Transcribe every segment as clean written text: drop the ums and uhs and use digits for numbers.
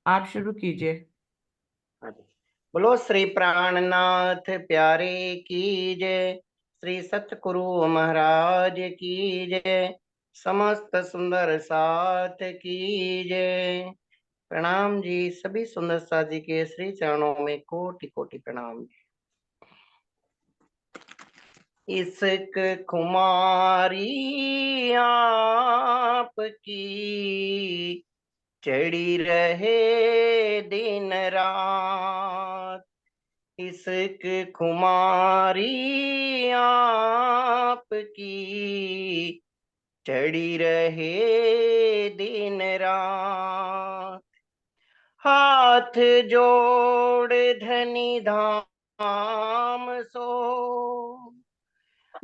आप शुरू कीजिए। हाँ जी। बोलो श्री प्राणनाथ प्यारे की जय। श्री सतगुरु महाराज की जय। समस्त सुंदर साथ की जय। प्रणाम जी, सभी सुंदर साथ जी के श्री चरणों में कोटि कोटि प्रणाम। इश्क खुमारी आपकी चढ़ी रहे दिन रात। इश्क खुमारी आपकी चढ़ी रहे दिन रात। हाथ जोड़ धनी धाम सो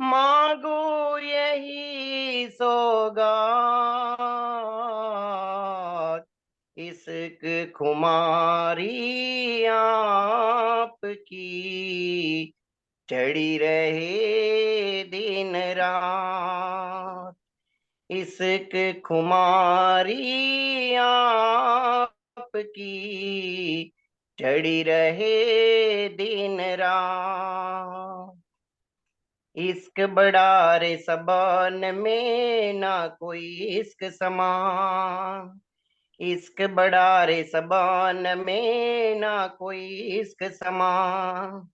मांगो यही सौगात। इश्क खुमारी आपकी चढ़ी रहे दिन रात। इश्क खुमारी आपकी चढ़ी रहे दिन रात। इश्क बड़ा रे सबन में ना कोई इश्क समान। इश्क बड़ा रे सबन में ना कोई इश्क समान।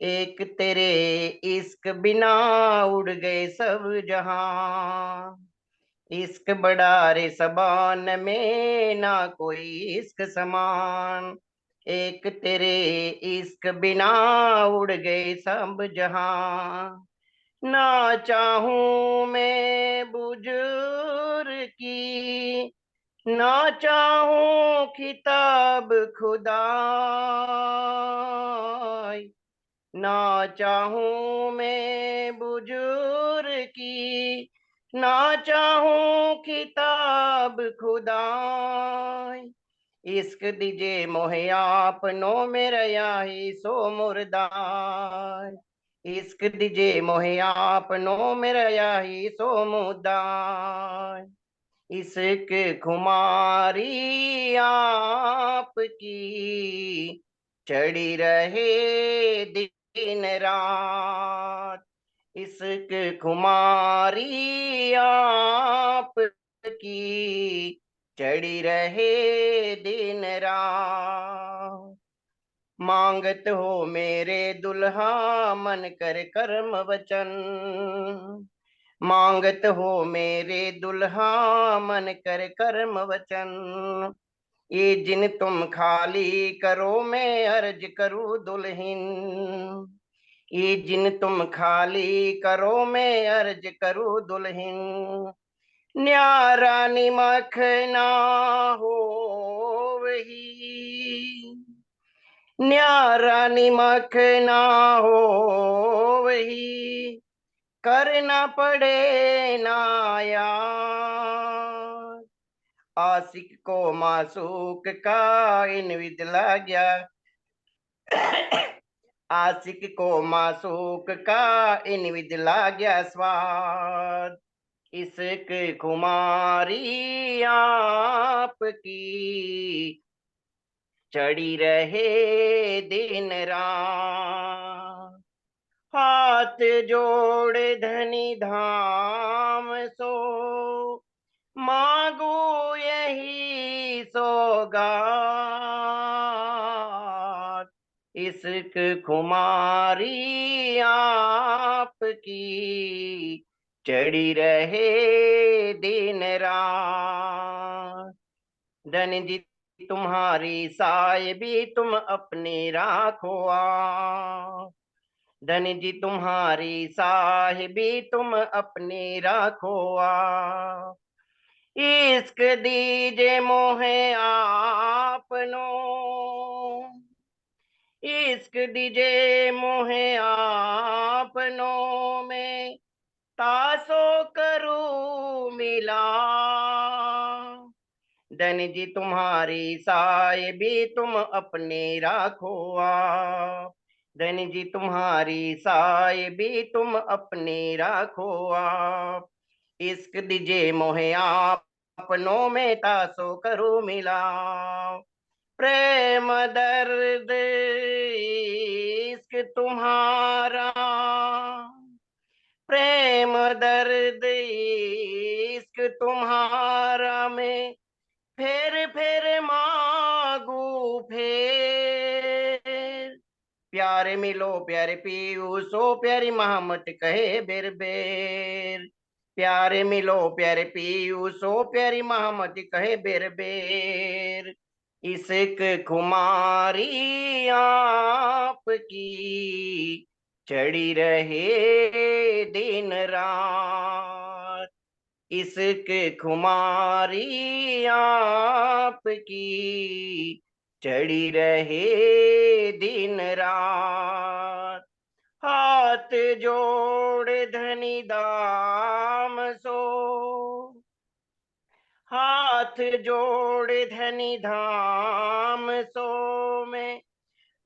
एक तेरे इश्क बिना उड़ गए सब जहां। इश्क बड़ा रे सबन में ना कोई इश्क समान। एक तेरे इश्क बिना उड़ गए सब जहां। ना चाहूं मैं बुजुर्ग की, ना चाहूं खिताब खुदाई। ना चाहूं मैं बुजुर्ग की, ना चाहूं खिताब खुदाई। इश्क दीजे मोहे आपनो मेरा याही सो मुर्दाई। इश्क दीजे मोहे आपनो मेरा याही सो मुर्दाई। इश्क खुमारी आपकी चढ़ी रहे दिन रात। इश्क खुमारी आपकी चढ़ी रहे दिन रात। मांगत हो मेरे दुल्हा मन कर कर्म वचन। मांगत हो मेरे दुल्हा मन कर कर्म वचन। ये जिन तुम खाली करो मैं अर्ज करूँ दुल्हन। ये जिन तुम खाली करो मैं अर्ज करूँ दुल्हन। न्यारा निमख ना हो वही। न्यारा निमक ना हो वही। करना पड़े ना यार। आशिक को मासूक का इन विद लग गया। आशिक को मासूक का इन विद लग गया स्वाद। इश्क खुमारी आपकी चढ़ी रहे दिन रात। हाथ जोड़ धनी धाम सो मांगू यही सौगात। इश्क खुमारी आपकी चढ़ी रहे दिन रात। धन जी तुम्हारी साय भी तुम अपनी राखो आ। धन जी तुम्हारी साहिबी तुम अपनी राखो आ। इश्क दीजे मोहे आपनो। इश्क दीजे मोहे आपनो में तासो करूं मिला। धन जी तुम्हारी साय भी तुम अपने राखो आप। धन जी तुम्हारी साय भी तुम अपने राखो आप। इश्क दीजे मोहे आप अपनों में तासो करो मिलाओ। प्रेम दर्द इश्क तुम्हारा, प्रेम दर्द इश्क तुम्हारा में फेर फेर मांगू फेर। प्यारे मिलो प्यारे पीयूषो प्यारी मोहम्मद कहे बेर बेर। प्यारे मिलो प्यारे पीयूषो प्यारी मोहम्मद कहे बेर बेर। इश्क खुमारी आपकी चढ़ी रहे दिन रात। इश्क खुमारी आपकी चढ़ी रहे दिन रात। हाथ जोड़ धनी दाम सो, हाथ जोड़ धनी धाम सो में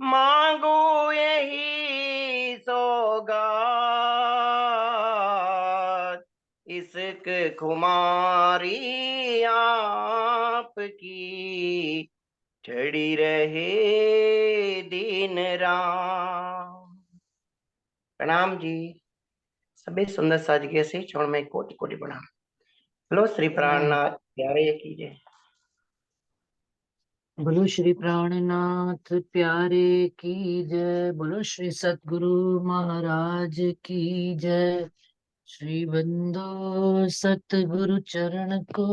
मांगू यही सौगात। इश्क खुमारी आपकी चढ़ी रहे दिन रात। प्रणाम जी। सभी सुंदर साज के से छोड़ में कोटि कोटि प्रणाम। लो श्री प्राणनाथ प्यारे कीजिए। बोलो श्री प्राणनाथ प्यारे की जय। बोलो श्री सतगुरु महाराज की जय। श्री बंदो सतगुरु चरण को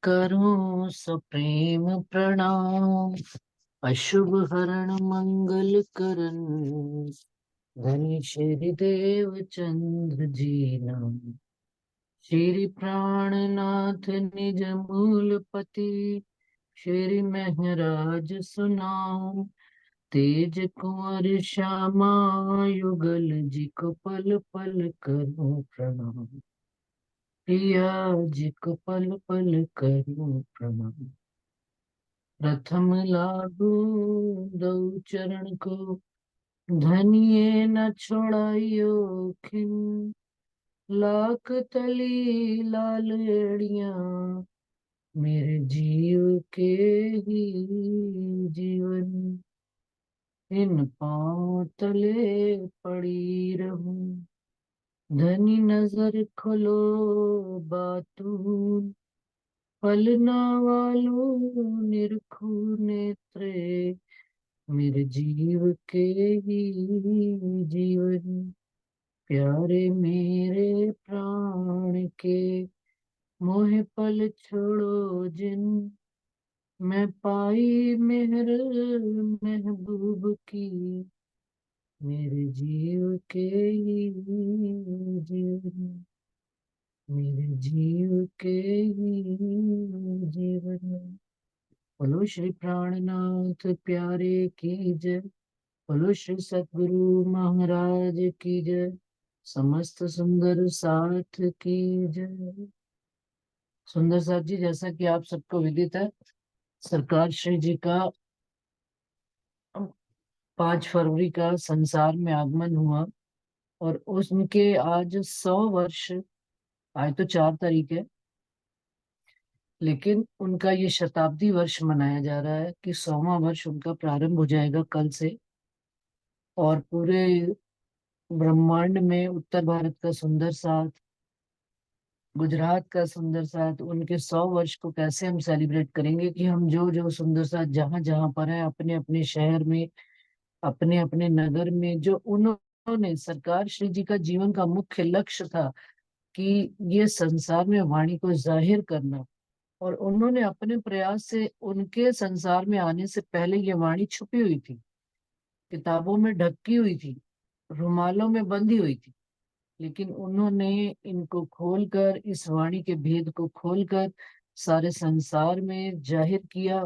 करूं सप्रेम प्रणाम। अशुभ हरण मंगल करन धनी श्री देव चंद्र जी नाम। श्री प्राणनाथ निज मूलपति श्री महराज सुनाओ। तेज कुंवर श्यामा युगल जी को पल पल करो प्रणाम। पिया जी को पल पल करो प्रणाम। प्रथम लागू दो चरण को धनिये न छोड़ाइयो खिन। लाख तली लाल एड़ियां मेरे जीव के ही जीवन। इन पांव तले पड़ी रहूं धनी नजर खोलो बातून। पलना वालों निरखू नेत्रे मेरे जीव के ही जीवन। प्यारे मेरे प्राण के मोह पल छोड़ो जिन। मैं पाई मेहर महबूब की मेरे जीव के ही जीवन। मेरे जीव के ही जीवन। बोलो श्री प्राणनाथ प्यारे की जय। बोलो श्री सतगुरु महाराज की जय। समस्त सुंदर साथ की जय। सुंदर साथ जी, जैसा कि आप सबको विदित है, सरकार श्री जी का 5 फरवरी का संसार में आगमन हुआ और उनके आज 100 वर्ष। आज तो 4 तारीख है, लेकिन उनका ये शताब्दी वर्ष मनाया जा रहा है कि 100वां वर्ष उनका प्रारंभ हो जाएगा कल से। और पूरे ब्रह्मांड में उत्तर भारत का सुंदर साथ, गुजरात का सुंदर साथ, उनके 100 वर्ष को कैसे हम सेलिब्रेट करेंगे कि हम जो जो सुंदर साथ जहां जहां पर है, अपने अपने शहर में, अपने अपने नगर में, जो उन्होंने, सरकार श्री जी का जीवन का मुख्य लक्ष्य था कि ये संसार में वाणी को जाहिर करना। और उन्होंने अपने प्रयास से, उनके संसार में आने से पहले ये वाणी छुपी हुई थी, किताबों में ढकी हुई थी, रुमालों में बंधी हुई थी। लेकिन उन्होंने इनको खोलकर, इस वाणी के भेद को खोलकर सारे संसार में जाहिर किया।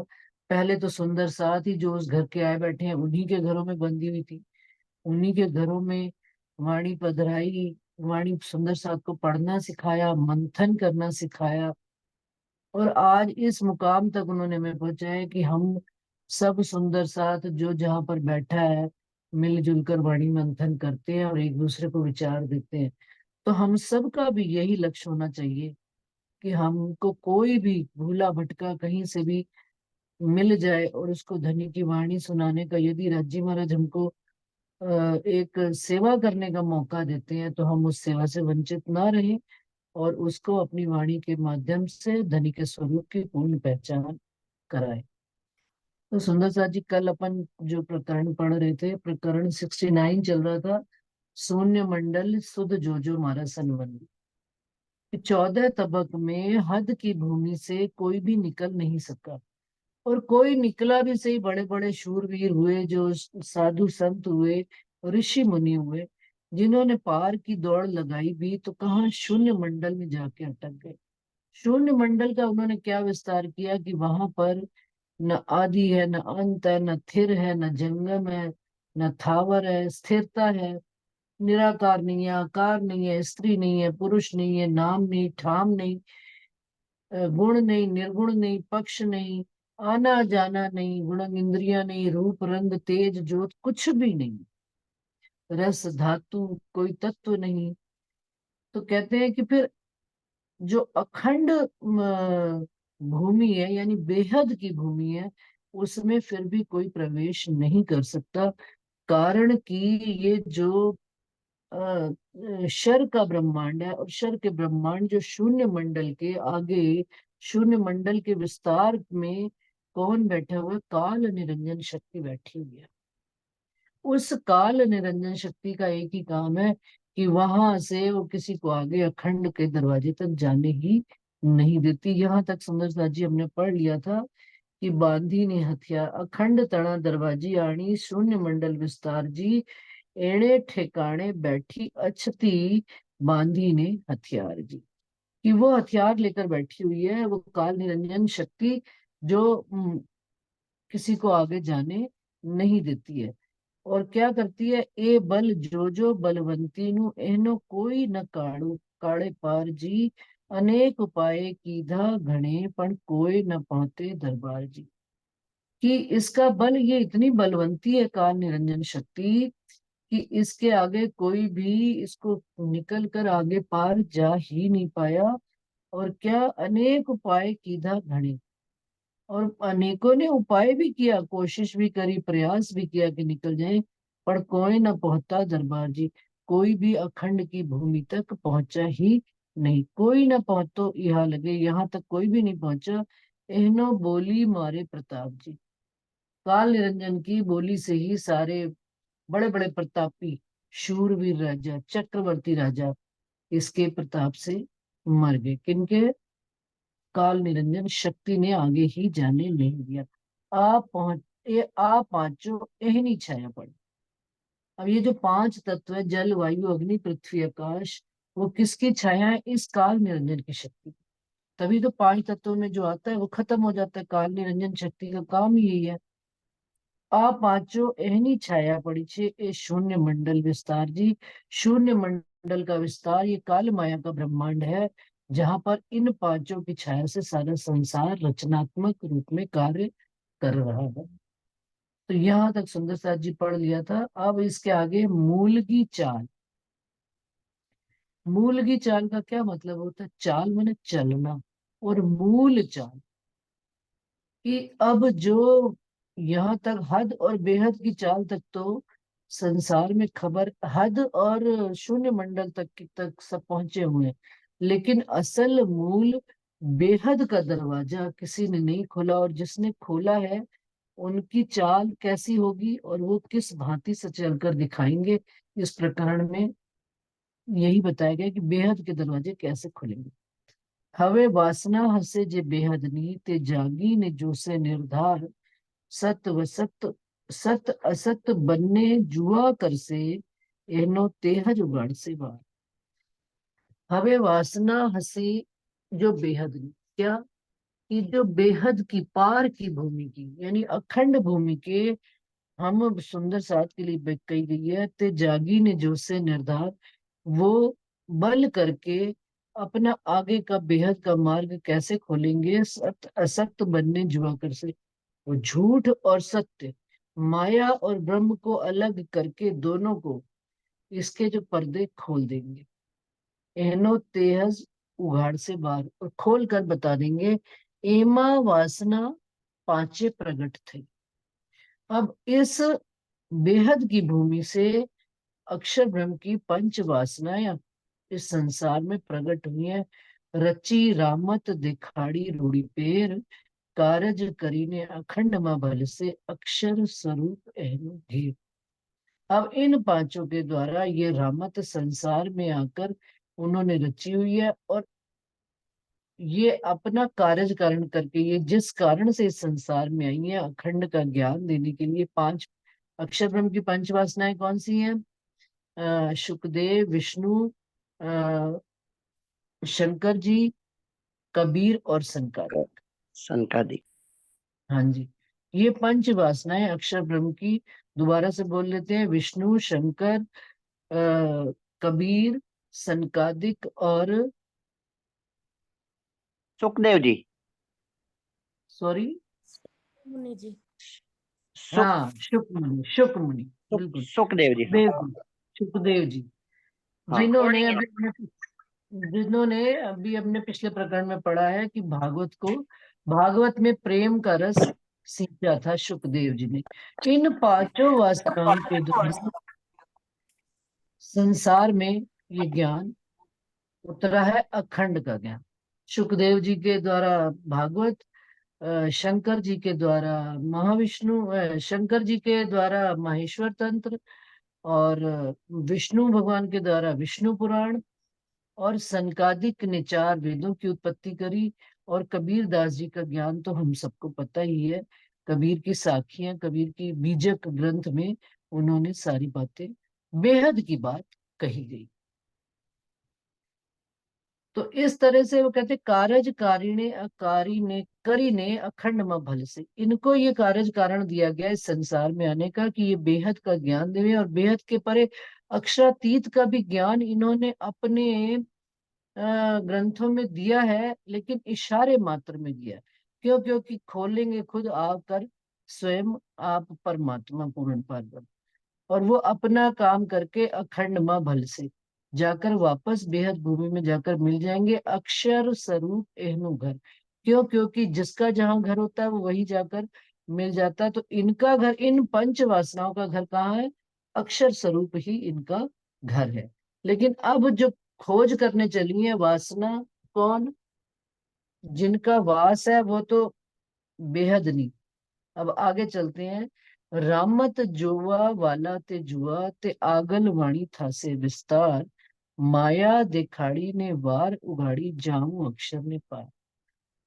पहले तो सुंदर साथ ही जो उस घर के आए बैठे हैं उन्हीं के घरों में बंधी हुई थी, उन्हीं के घरों में वाणी पधराई। वाणी सुंदर साथ को पढ़ना सिखाया, मंथन करना सिखाया। और आज इस मुकाम तक उन्होंने हमें पहुंचाया कि हम सब सुंदर साथ जो जहाँ पर बैठा है मिलजुल कर वाणी मंथन करते हैं और एक दूसरे को विचार देते हैं। तो हम सब का भी यही लक्ष्य होना चाहिए कि हमको कोई भी भूला भटका कहीं से भी मिल जाए और उसको धनी की वाणी सुनाने का, यदि राजी महाराज हमको एक सेवा करने का मौका देते हैं तो हम उस सेवा से वंचित ना रहें और उसको अपनी वाणी के माध्यम से धनी के स्वरूप की पूर्ण पहचान कराएं। तो सुंदर साथ जी, कल अपन जो प्रकरण पढ़ रहे थे, प्रकरण 69 चल रहा था, शून्य मंडल सुध जो मारा संबंधी। 14 तबक में हद की भूमि से कोई भी निकल नहीं सका, और कोई निकला भी सही, बड़े बड़े शूरवीर हुए, जो साधु संत हुए, ऋषि मुनि हुए, जिन्होंने पार की दौड़ लगाई भी तो कहाँ शून्य मंडल में जाके अटक गए। शून्य मंडल का उन्होंने क्या विस्तार किया कि वहां पर न आदि है, न अंत है, न थिर है, न जंगम है, न थावर है, स्थिरता है, निराकार नहीं है, आकार नहीं है, स्त्री नहीं है, पुरुष नहीं है, नाम नहीं, ठाम नहीं, गुण नहीं, निर्गुण नहीं, पक्ष नहीं, आना जाना नहीं, गुण इंद्रिया नहीं, रूप रंग तेज ज्योत कुछ भी नहीं, रस धातु कोई तत्व नहीं। तो कहते हैं कि फिर जो अखंड भूमि है, यानी बेहद की भूमि है, उसमें फिर भी कोई प्रवेश नहीं कर सकता। कारण कि ये जो शर का ब्रह्मांड है, और शर के ब्रह्मांड जो शून्य मंडल के आगे, शून्य मंडल के विस्तार में कौन बैठा हुआ है? काल निरंजन शक्ति बैठी हुई है। उस काल निरंजन शक्ति का एक ही काम है कि वहां से वो किसी को आगे अखंड के दरवाजे तक जाने ही नहीं देती। यहाँ तक सुंदर साथ जी हमने पढ़ लिया था कि बांधी ने हथियार अखंड तना दरवाजी आणी, शून्य मंडल विस्तार जी, एणे ठिकाने बैठी अछती, बांधी ने हथियार जी। कि वो हथियार लेकर बैठी हुई है, वो काल निरंजन शक्ति, जो किसी को आगे जाने नहीं देती है। और क्या करती है? ए बल जो बलवंती नु, एहनो कोई न काड़ू काड़े पार जी, अनेक उपाय कीधा घणे पण कोई न पहुंचे दरबार जी। कि इसका बल, ये इतनी बलवंती है काल निरंजन शक्ति कि इसके आगे कोई भी इसको निकल कर आगे पार जा ही नहीं पाया। और क्या? अनेक उपाय कीधा घणे, और अनेकों ने उपाय भी किया, कोशिश भी करी, प्रयास भी किया कि निकल जाए, पर कोई न पहुंचा दरबार जी। कोई भी अखंड की भूमि तक पहुंचा ही नहीं, कोई न पहुंचो यहाँ लगे, यहाँ तक कोई भी नहीं पहुंचा। एहनो बोली मारे प्रताप जी, काल निरंजन की बोली से ही सारे बड़े बड़े प्रतापी शूरवीर राजा, चक्रवर्ती राजा इसके प्रताप से मर गए। किनके? काल निरंजन शक्ति ने आगे ही जाने नहीं दिया। आ पांचों एहनी छाया पड़ी। अब ये जो पांच तत्व है, जल वायु अग्नि पृथ्वी आकाश, वो किसकी छाया है? इस काल निरंजन की शक्ति। तभी तो पांच तत्वों में जो आता है वो खत्म हो जाता है। काल निरंजन शक्ति का काम ही यही है। आ पांचों एहनी छाया पड़ी छे, ए शून्य मंडल विस्तार जी। शून्य मंडल का विस्तार ये काल माया का ब्रह्मांड है, जहां पर इन पांचों की छाया से सारा संसार रचनात्मक रूप में कार्य कर रहा है। तो यहाँ तक सुंदर साथ जी पढ़ लिया था। अब इसके आगे मूल की चाल। मूल की चाल का क्या मतलब होता है? चाल माने चलना, और मूल चाल कि अब जो यहाँ तक हद और बेहद की चाल तक तो संसार में खबर, हद और शून्य मंडल तक सब पहुंचे हुए हैं, लेकिन असल मूल बेहद का दरवाजा किसी ने नहीं खोला। और जिसने खोला है उनकी चाल कैसी होगी और वो किस भांति से चलकर दिखाएंगे, इस प्रकरण में यही बताया गया कि बेहद के दरवाजे कैसे खुलेंगे। हवे वासना हसे जे बेहदनी, ते जागी ने जो से निर्धार, सत व सत सत असत बनने जुआ कर से, एनो तेहज उगाड़ से बार। हवे वासना हसे जो बेहदनी, क्या? कि जो बेहद की पार की भूमि की, यानी अखंड भूमि के हम सुंदर साथ के लिए कही गई है, ते जागी ने जो से निर्धार, वो बल करके अपना आगे का बेहद का मार्ग कैसे खोलेंगे? सत्य असत्य बनने जुआ कर से, वो झूठ और सत्य, माया और ब्रह्म को अलग करके दोनों को, इसके जो पर्दे खोल देंगे। एहनो तेहज उघाड़ से बाहर, और खोल कर बता देंगे एमा वासना पांचे प्रगट थे। अब इस बेहद की भूमि से अक्षर ब्रह्म की पंच वासनाएं इस संसार में प्रकट हुई है। रची रामत दिखाड़ी रूढ़ी पेर, कारज करीने अखंड मां भल से अक्षर स्वरूप एहनु घेर। अब इन पांचों के द्वारा ये रामत संसार में आकर उन्होंने रची हुई है, और ये अपना कार्य कारण करके, ये जिस कारण से इस संसार में आई है अखंड का ज्ञान देने के लिए, पांच अक्षर ब्रह्म की पंच वासनाएं कौन सी हैं? शुकदेव, विष्णु, अ, शंकर जी, कबीर और संकादिक। संकादिक। हाँ जी, ये पंच वासनाएं अक्षर ब्रह्म की, दोबारा से बोल लेते हैं, विष्णु, शंकर, कबीर, संकादिक और सुखदेव जी। सॉरी, मुनि जी। सुख हाँ, शुकमुनि, शुकमुनि, सुख बिल्कुल, सुखदेव जी। सुखदेव जी, सुखदेव जी, हाँ। जिन्होंने अभी अपने पिछले प्रकरण में पढ़ा है कि भागवत में प्रेम का रस सींचा था सुखदेव जी ने। इन पांचों वासनाओं के द्वारा संसार में ये ज्ञान उतरा है, अखंड का ज्ञान। सुखदेव जी के द्वारा भागवत, शंकर जी के द्वारा महाविष्णु, शंकर जी के द्वारा माहेश्वर तंत्र, और विष्णु भगवान के द्वारा विष्णु पुराण, और संकादिक ने चार वेदों की उत्पत्ति करी। और कबीर दास जी का ज्ञान तो हम सबको पता ही है, कबीर की साखियां, कबीर की बीजक ग्रंथ में उन्होंने सारी बातें, बेहद की बात कही गई। तो इस तरह से वो कहते कारज कारिणे अकारी ने करी ने अखंड म भल से, इनको ये कारज कारण दिया गया इस संसार में आने का कि ये बेहद का ज्ञान देवे, और बेहद के परे अक्षरातीत का भी ज्ञान इन्होंने अपने ग्रंथों में दिया है, लेकिन इशारे मात्र में दिया है। क्यों? क्योंकि खोलेंगे खुद आकर स्वयं आप परमात्मा पूर्ण पार, और वो अपना काम करके अखंड मां भल से जाकर वापस बेहद भूमि में जाकर मिल जाएंगे, अक्षर स्वरूप एहनु घर। क्यों? क्योंकि जिसका जहां घर होता है वो वही जाकर मिल जाता है। तो इनका घर, इन पंच वासनाओं का घर कहाँ है? अक्षर स्वरूप ही इनका घर है। लेकिन अब जो खोज करने चली है वासना, कौन? जिनका वास है वो तो बेहद नहीं। अब आगे चलते हैं। रामत जोवा वाला ते जुआ ते आगल वाणी था से विस्तार, माया दिखाड़ी ने वार उगाड़ी जाऊं अक्षर ने पार।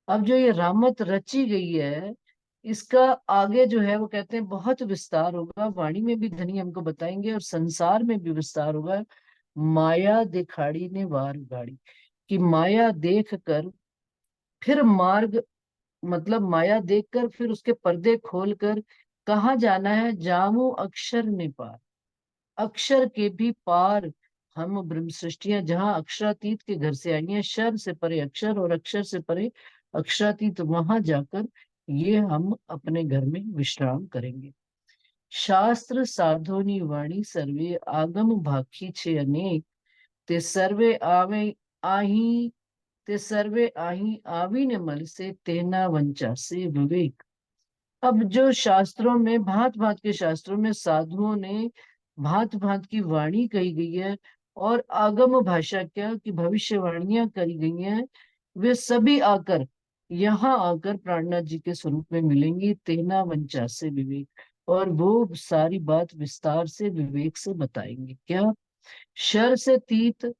अब जो ये रामत रची गई है, इसका आगे जो है वो कहते हैं बहुत विस्तार होगा, वाणी में भी धनी हमको बताएंगे और संसार में भी विस्तार होगा। माया दिखाड़ी ने वार उगाड़ी, कि माया देख कर फिर मार्ग, मतलब माया देखकर फिर उसके पर्दे खोलकर कहाँ जाना है? जामू अक्षर ने पार, अक्षर के भी पार। हम ब्रह्म सृष्टियां जहाँ अक्षरातीत के घर से आई हैं, शर से परे अक्षर और अक्षर से परे अक्षरातीत, वहां जाकर ये हम अपने घर में विश्राम करेंगे। शास्त्र साधोनी वाणी सर्वे आगम भाखी छे अनेक, ते सर्वे आवे आही ते सर्वे आही आवी ने मल से तेना वंचा से विवेक। अब जो शास्त्रों में, भांत भांत के शास्त्रों में साधुओं ने भांत भांत की वाणी कही गई है, और आगम भाषा क्या कि भविष्यवाणियां करी गई हैं, वे सभी आकर यहाँ आकर प्राणनाथ जी के स्वरूप में मिलेंगी, तेना वंचा से विवेक। और वो सारी बात विस्तार से विवेक से बताएंगे। क्या? शर से तीत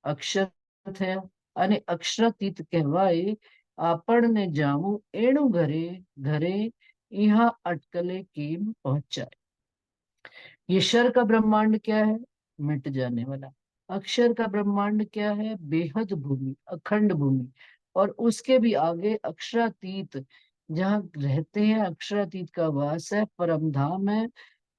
अक्षर થયા અને અક્ષરાતીત કહેવાય, આપણને જાવું એણું ઘરે ઘરે यहाँ अटकले केम पहुंचाए। ये शर का ब्रह्मांड क्या है? मिट जाने वाला। अक्षर का ब्रह्मांड क्या है? बेहद भूमि, अखंड भूमि। और उसके भी आगे अक्षरातीत, जहाँ रहते हैं, अक्षरातीत का वास है, परम धाम है।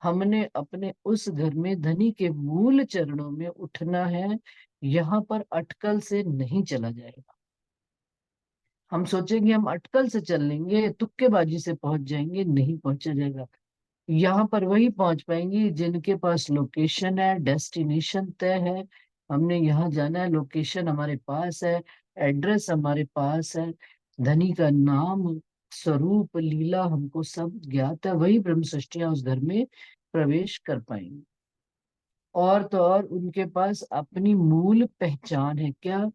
हमने अपने उस घर में धनी के मूल चरणों में उठना है, यहाँ पर अटकल से नहीं चला जाएगा। हम सोचेंगे हम अटकल से चल लेंगे, तुक्केबाजी से पहुंच जाएंगे, नहीं पहुंचा जाएगा। यहाँ पर वही पहुंच पाएंगी जिनके पास लोकेशन है, डेस्टिनेशन तय है, हमने यहाँ जाना है, लोकेशन हमारे पास है, एड्रेस हमारे पास है, धनी का नाम, स्वरूप, लीला हमको सब ज्ञात है, वही ब्रह्म सृष्टियां उस घर में प्रवेश कर पाएंगे। और तो और उनके पास अपनी मूल पहचान है, क्या?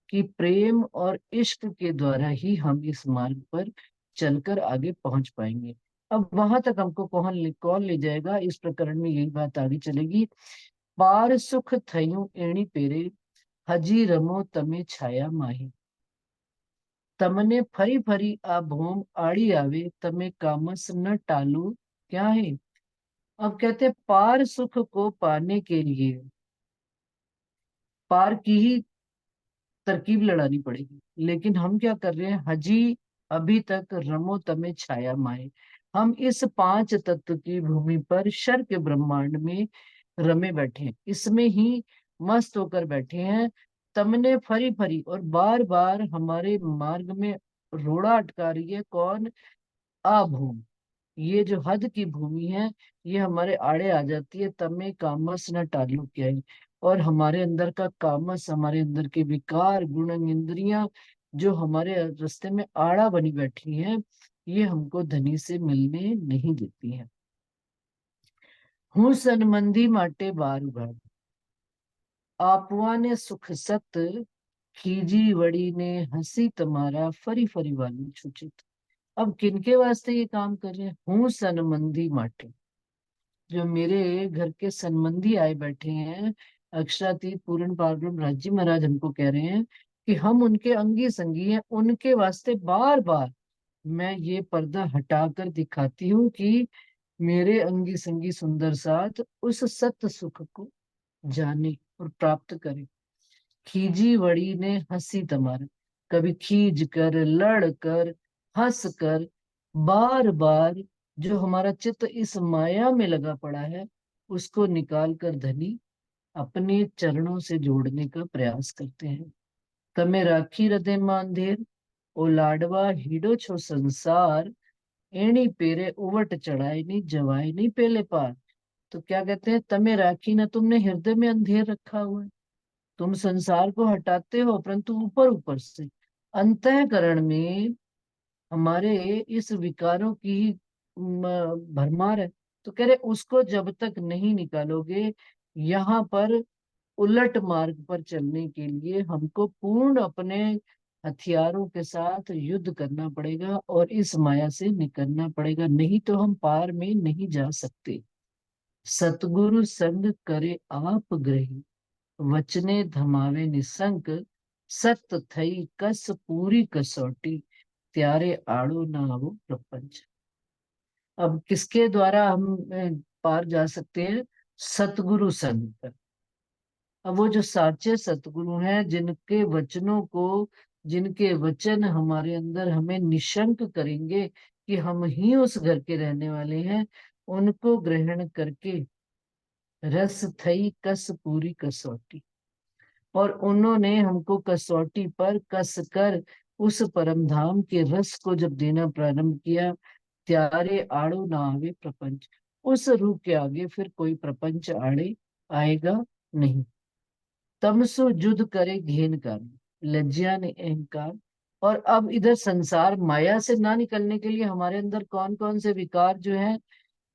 कि प्रेम और इश्क के द्वारा ही हम इस मार्ग पर चलकर आगे पहुंच पाएंगे। अब वहां तक हमको कौन ले जाएगा, इस प्रकरण में यही बात आगे चलेगी। पार सुख थयूं एणी पेरे, हजी रमो तमे छाया माही, तमने फरी फरी आ भोम आड़ी आवे, तमे कामस न टालू क्या है। अब कहते हैं पार सुख को पाने के लिए पार की ही तरकीब लड़ानी पड़ेगी, लेकिन हम क्या कर रहे हैं, हजी अभी तक रमो तमे छाया माए, हम इस पांच तत्व की भूमि पर शर के ब्रह्मांड में रमे बैठे हैं, इसमें ही मस्त होकर बैठे हैं। तमने फरी फरी, और बार बार हमारे मार्ग में रोड़ा अटका रही है, कौन? अभूम, ये जो हद की भूमि है, ये हमारे आड़े आ जाती है। तमे कामस न टालू क्या है, और हमारे अंदर का कामस, हमारे अंदर के विकार गुण इंद्रियां जो हमारे रास्ते में आड़ा बनी बैठी हैं, ये हमको धनी से मिलने नहीं देती हैं। हूँ सनमंदी माटे बार उघाड़, आपुआ ने सुख सत, खीजी वड़ी ने हंसी तुम्हारा, फरी फरी वाली छुचित। अब किनके वास्ते ये काम कर रहे हैं? हूँ सनमंदी माटे, जो मेरे घर के संबंधी आए बैठे हैं, अक्षरातीत पूर्ण पारब्रह्म राज्य महाराज हमको कह रहे हैं कि हम उनके अंगी संगी हैं, उनके वास्ते बार बार मैं ये पर्दा हटाकर दिखाती हूँ कि मेरे अंगी संगी सुंदर साथ उस सत्य सुख को जाने और प्राप्त करें। खीजी वड़ी ने हंसी तुम्हारा, कभी खींच कर, लड़ कर, हंस कर, बार बार जो हमारा चित्त इस माया में लगा पड़ा है, उसको निकाल कर धनी अपने चरणों से जोड़ने का प्रयास करते हैं। तमे राखी हृदय में अंधेर, ओ लाडवा हीडो छो संसार, एणी पेरे उवट चढ़ाई नहीं जवाई नहीं पहले पार। तो क्या कहते हैं, तमे राखी ना, तुमने हृदय में अंधेर रखा हुआ है, तुम संसार को हटाते हो, परंतु ऊपर ऊपर से अंतःकरण में हमारे इस विकारों की भरमार है। तो कह रहे उसको जब तक नहीं निकालोगे, यहाँ पर उलट मार्ग पर चलने के लिए हमको पूर्ण अपने हथियारों के साथ युद्ध करना पड़ेगा और इस माया से निकलना पड़ेगा, नहीं तो हम पार में नहीं जा सकते। सतगुरु संग करे आप ग्रही, वचने धमावे निसंक, सत थई कस पूरी कसौटी, त्यारे आड़ो ना आवो प्रपंच। अब किसके द्वारा हम पार जा सकते हैं? सतगुरु संग पर। अब वो जो साचे सतगुरु हैं, जिनके वचनों को, जिनके वचन हमारे अंदर हमें निशंक करेंगे कि हम ही उस घर के रहने वाले हैं, उनको ग्रहण करके रस थई कस पूरी कसौटी, और उन्होंने हमको कसौटी पर कस कर उस परम धाम के रस को जब देना प्रारंभ किया, त्यारे आड़ो ना आवे प्रपंच, उस रूप के आगे फिर कोई प्रपंच आड़े आएगा नहीं। तमसो जुद करे घेन कर, लज्जा ने अहंकार। और अब इधर संसार माया से ना निकलने के लिए हमारे अंदर कौन कौन से विकार जो है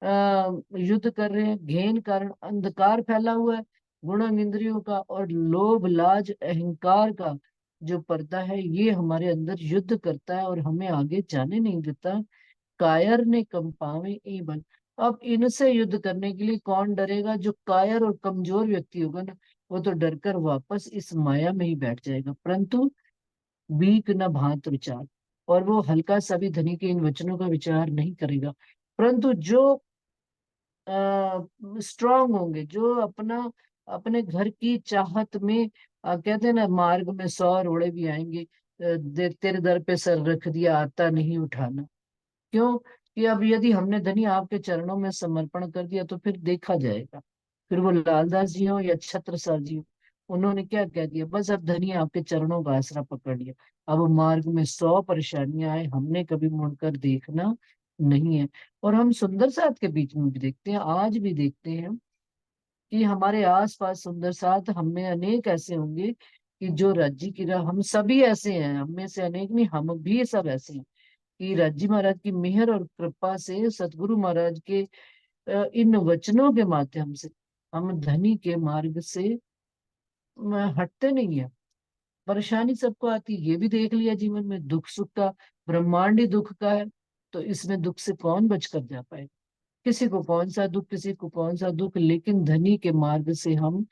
युद्ध कर रहे हैं? घेन कारण, अंधकार फैला हुआ है गुण इंद्रियों का, और लोभ लाज अहंकार का जो पर्दा है, ये हमारे अंदर युद्ध करता है और हमें आगे जाने नहीं देता। कायर ने कंपावे ए बल। अब इनसे युद्ध करने के लिए कौन डरेगा? जो कायर और कमजोर व्यक्ति होगा ना, वो तो डरकर वापस इस माया में ही बैठ जाएगा। परंतु बीक न भांत विचार, और वो हल्का सा भी धनी के इन वचनों का विचार नहीं करेगा। परंतु जो स्ट्रांग होंगे, जो अपने घर की चाहत में कहते हैं ना, मार्ग में 100 रोड़े भी आएंगे, तेरे दर पे सर रख दिया आता नहीं उठाना। क्यों? कि अब यदि हमने धनी आपके चरणों में समर्पण कर दिया तो फिर देखा जाएगा। फिर वो लालदास जी हो या छत्रसाल जी हो, उन्होंने क्या कह दिया, बस अब धनी आपके चरणों का आसरा पकड़ लिया, अब मार्ग में 100 परेशानियां आए, हमने कभी मुड़कर देखना नहीं है। और हम सुंदर साथ के बीच में भी देखते हैं, आज भी देखते हैं कि हमारे आसपास सुंदर साथ हम में अनेक ऐसे होंगे कि जो राज्य की राह, हम सभी ऐसे हैं, हम में से अनेक नहीं, हम भी सब ऐसे हैं कि राज्य महाराज की मेहर और कृपा से, सतगुरु महाराज के इन वचनों के माध्यम से हम धनी के मार्ग से हटते नहीं है। परेशानी सबको आती है, ये भी देख लिया जीवन में, दुख सुख का, ब्रह्मांड ही दुख का है, तो इसमें दुख से कौन बचकर जा पाएगा? किसी को कौन सा दुख, किसी को कौन सा दुख, लेकिन धनी के मार्ग से हम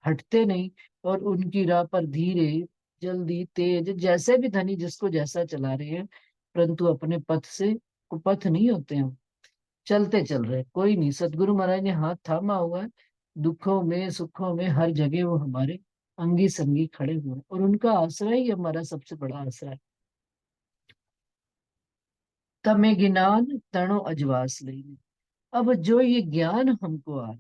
हटते नहीं, और उनकी राह पर धीरे, जल्दी, तेज, जैसे भी धनी जिसको जैसा चला रहे हैं, परंतु अपने पथ से कुपथ नहीं होते हम, चलते चल रहे हैं। कोई नहीं, सतगुरु महाराज ने हाथ थामा हुआ है, दुखों में सुखों में हर जगह वो हमारे अंगी संगी खड़े हुए हैं, और उनका आश्रय ही हमारा सबसे बड़ा आश्रय है। तमें ज्ञान तणो अजवास लेने। अब जो ये ज्ञान हमको आ,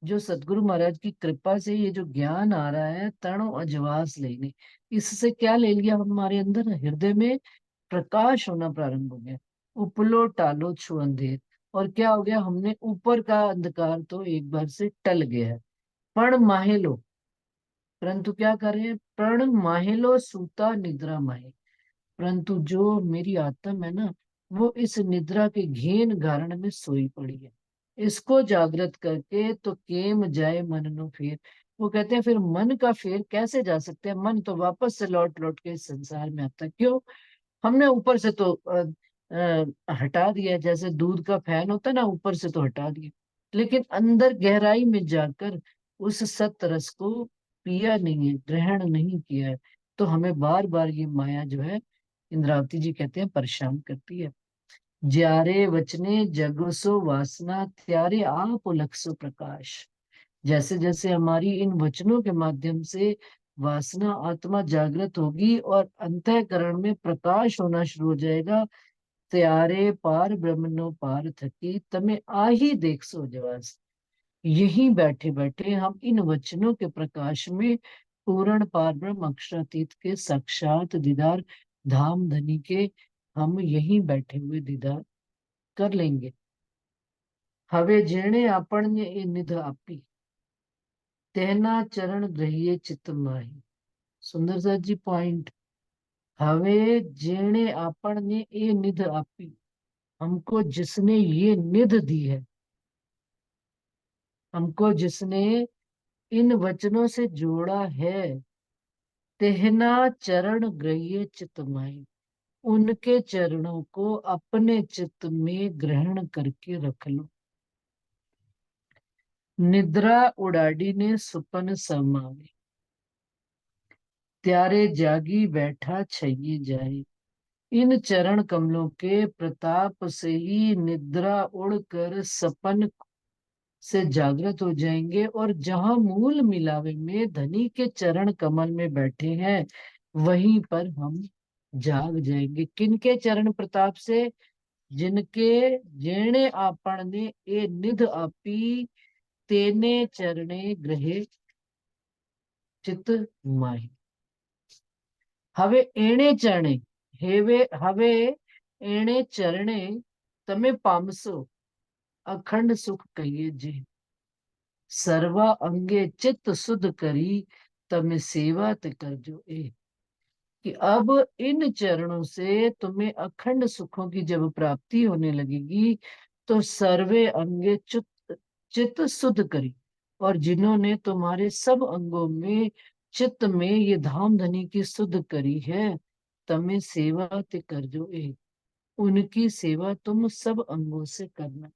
जो सतगुरु महाराज की कृपा से ये जो ज्ञान आ रहा है, तणो अजवास लेने, इससे क्या ले लिया हमारे अंदर? हृदय में प्रकाश होना प्रारंभ हो गया। उपलो टालो छू अंधेर, और क्या हो गया? हमने ऊपर का अंधकार तो एक बार से टल गया है। पण माहेलो, परंतु क्या करें? प्रण माहेलो सूता निद्रा माहे, परंतु जो मेरी आत्मा है ना, वो इस निद्रा के घेन गारण में सोई पड़ी है। इसको जागृत करके तो केम जाए मन नो फेर। वो कहते हैं फिर मन का फेर कैसे जा सकते हैं? मन तो वापस से लौट लौट के इस संसार में आता है। क्यों? हमने ऊपर से तो हटा दिया, जैसे दूध का फैन होता है ना, ऊपर से तो हटा दिया, लेकिन अंदर गहराई में जाकर उस सत रस को पिया नहीं है, ग्रहण नहीं किया है, तो हमें बार बार ये माया जो है, इंद्रावती जी कहते हैं, परेशान करती है। ज्यारे वचने जगसो वासना, त्यारे आप लक्सो प्रकाश। जैसे जैसे हमारी इन वचनों के माध्यम से वासना आत्मा जागृत होगी और अंतःकरण में प्रकाश होना शुरू हो जाएगा, त्यारे पार ब्रह्मनो पार थकी, तमें आ ही देख सो जवास। यहीं बैठे बैठे हम इन वचनों के प्रकाश में पूर्ण पार ब्रह्म अक्षरातीत के साक्षात दीदार धाम धनी के हम यहीं बैठे हुए दीदार कर लेंगे। हवे जेणे आपने ए निध आपी, तेना चरण ग्रहिए चित्त माही। सुंदर सा जी पॉइंट। हवे जेणे आपने ए निध आपी, हमको जिसने ये निध दी है, हमको जिसने इन वचनों से जोड़ा है, तेहना चरण ग्रहिए चित्त माही, उनके चरणों को अपने चित्त में ग्रहण करके रख लो। निद्रा उड़ाड़ी ने सुपन समावे, त्यारे जागी बैठा छैये जाए। इन चरण कमलों के प्रताप से ही निद्रा उड़कर सपन से जागृत हो जाएंगे, और जहां मूल मिलावे में धनी के चरण कमल में बैठे हैं, वहीं पर हम जाग जाएंगे। किनके चरण प्रताप से? जिनके जेणे आपन ने ए निध आपी, तेने चरणे ग्रहे चित माही। हवे एणे चरणे, हवे एणे चरणे तमे पामसो, अखंड सुख कहिए जी। सर्वा अंगे चित्त शुद्ध करी, तमे सेवा ते कर जो ए। कि अब इन चरणों से तुम्हें अखंड सुखों की जब प्राप्ति होने लगेगी, तो सर्वे अंगे चित्त चित्त शुद्ध करी, और जिन्होंने तुम्हारे सब अंगों में, चित्त में ये धाम धनी की शुद्ध करी है, तमें सेवा ते कर जो ए, उनकी सेवा तुम सब अंगों से करना।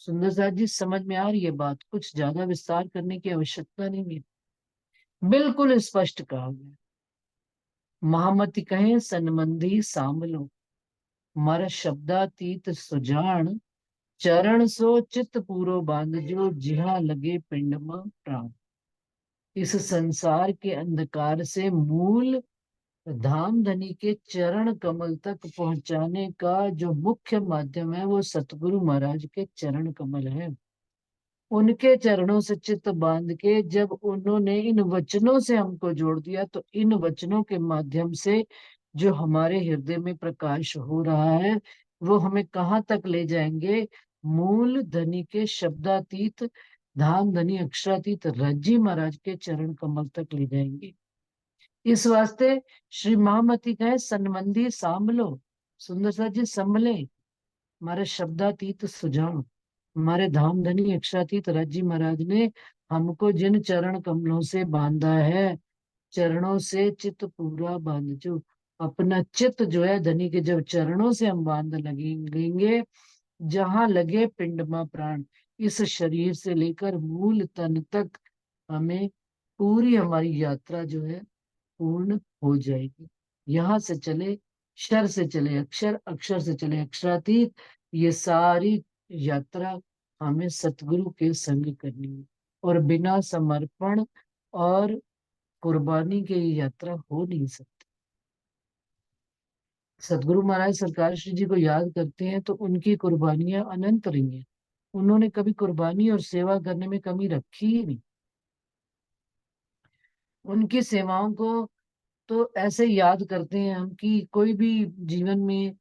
सुंदर साथ जी, समझ में आ रही है बात? कुछ ज्यादा विस्तार करने की आवश्यकता नहीं है, बिल्कुल स्पष्ट कहा गया। महामति कहे सनमंदी सामलो, मर शब्दातीत सुजान, चरण सो चित पूरो बांध जो, जिहा लगे पिंड में प्राण। इस संसार के अंधकार से मूल धाम धनी के चरण कमल तक पहुंचाने का जो मुख्य माध्यम है, वो सतगुरु महाराज के चरण कमल है। उनके चरणों से चित्त बांध के जब उन्होंने इन वचनों से हमको जोड़ दिया, तो इन वचनों के माध्यम से जो हमारे हृदय में प्रकाश हो रहा है, वो हमें कहाँ तक ले जाएंगे? मूल धनी के शब्दातीत धाम धनी अक्षरातीत रज्जी महाराज के चरण कमल तक ले जाएंगे। इस वास्ते श्री महामती कहे सन्मंदी सांभलो, सुंदर सा जी संभले, हमारे शब्दातीत सुजान, हमारे धाम धनी अक्षरातीत रज्जी महाराज ने हमको जिन चरण कमलों से बांधा है, चरणों से चित पूरा बांध जो, अपना चित जो है धनी के जब चरणों से हम बांध लगेंगे, जहां लगे पिंड में प्राण, इस शरीर से लेकर मूल तन तक हमें पूरी हमारी यात्रा जो है पूर्ण हो जाएगी। यहाँ से चले क्षर से चले अक्षर, अक्षर से चले अक्षरातीत, ये सारी यात्रा हमें सतगुरु के संग करनी है। और बिना समर्पण और कुर्बानी के ये यात्रा हो नहीं सकती। सतगुरु महाराज सरकार श्री जी को याद करते हैं तो उनकी कुर्बानियां अनंत रही हैं। उन्होंने कभी कुर्बानी और सेवा करने में कमी रखी ही नहीं। उनकी सेवाओं को तो ऐसे याद करते हैं हम कि कोई भी जीवन में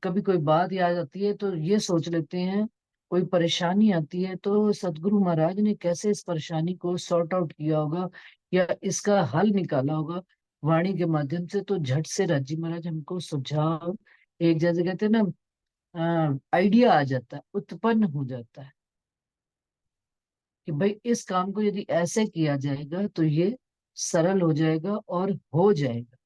कभी कोई बात याद आती है तो ये सोच लेते हैं, कोई परेशानी आती है तो सतगुरु महाराज ने कैसे इस परेशानी को सॉर्ट आउट किया होगा या इसका हल निकाला होगा वाणी के माध्यम से। तो झट से राजी महाराज हमको सुझाव, एक जैसे कहते हैं ना, आइडिया आ जाता है, उत्पन्न हो जाता है कि भाई इस काम को यदि ऐसे किया जाएगा तो ये सरल हो जाएगा और हो जाएगा।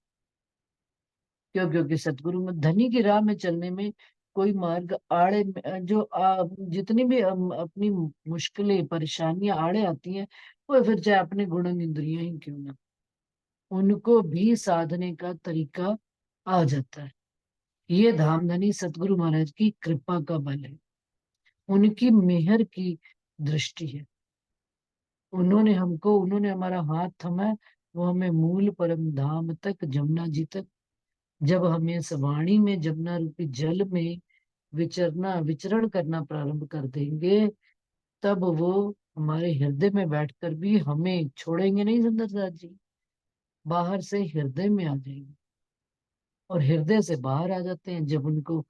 क्यों? क्योंकि सतगुरु में धनी की राह में चलने में कोई मार्ग आड़े जो जितनी भी अपनी मुश्किलें परेशानियां आड़े आती हैं, वो फिर चाहे अपने गुण इंद्रियां ही क्यों ना, उनको भी साधने का तरीका आ जाता है। ये धामधनी सतगुरु महाराज की कृपा का बल है, उनकी मेहर की दृष्टि है। उन्होंने हमारा हाथ थमा, वो हमें मूल परम धाम तक, जमुना जी तक, जब हमें इस वाणी में जमुना रूपी जल में विचरण करना प्रारंभ कर देंगे, तब वो हमारे हृदय में बैठकर भी हमें छोड़ेंगे नहीं। सुंदरदास जी बाहर से हृदय में आ जाएंगे और हृदय से बाहर आ जाते हैं। जब उनको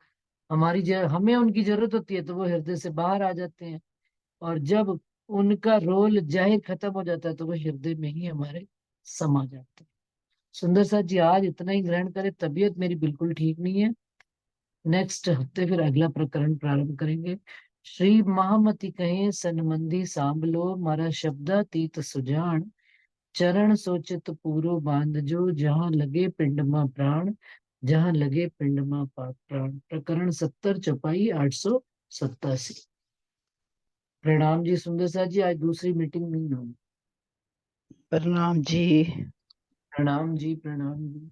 हमें उनकी जरूरत होती है तो वो हृदय से बाहर आ जाते हैं, और जब उनका रोल जाहिर खत्म हो जाता है तो वो हृदय में ही हमारे समा जाते हैं। सुंदर सा जी आज इतना ही ग्रहण करें। तबीयत मेरी बिल्कुल ठीक नहीं है, नेक्स्ट हफ्ते फिर अगला प्रकरण प्रारंभ करेंगे। श्री महामती कहे सनमंदी सांभलो, मारा शब्दातीत सुजान, चरण सोचित पूरो बांध जो, जहां लगे पिंड में प्राण, जहां लगे पिंड में प्राण। प्रकरण 70 चौपाई 887। प्रणाम जी सुंदर सा जी, आज दूसरी मीटिंग नहीं होगी। प्रणाम जी। प्रणाम जी, प्रणाम जी।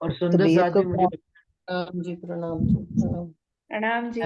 और सुंदर तबीयत सा को जी मुझे प्रणाम जी, प्रणाम जी, प्रणाम। प्रणाम जी।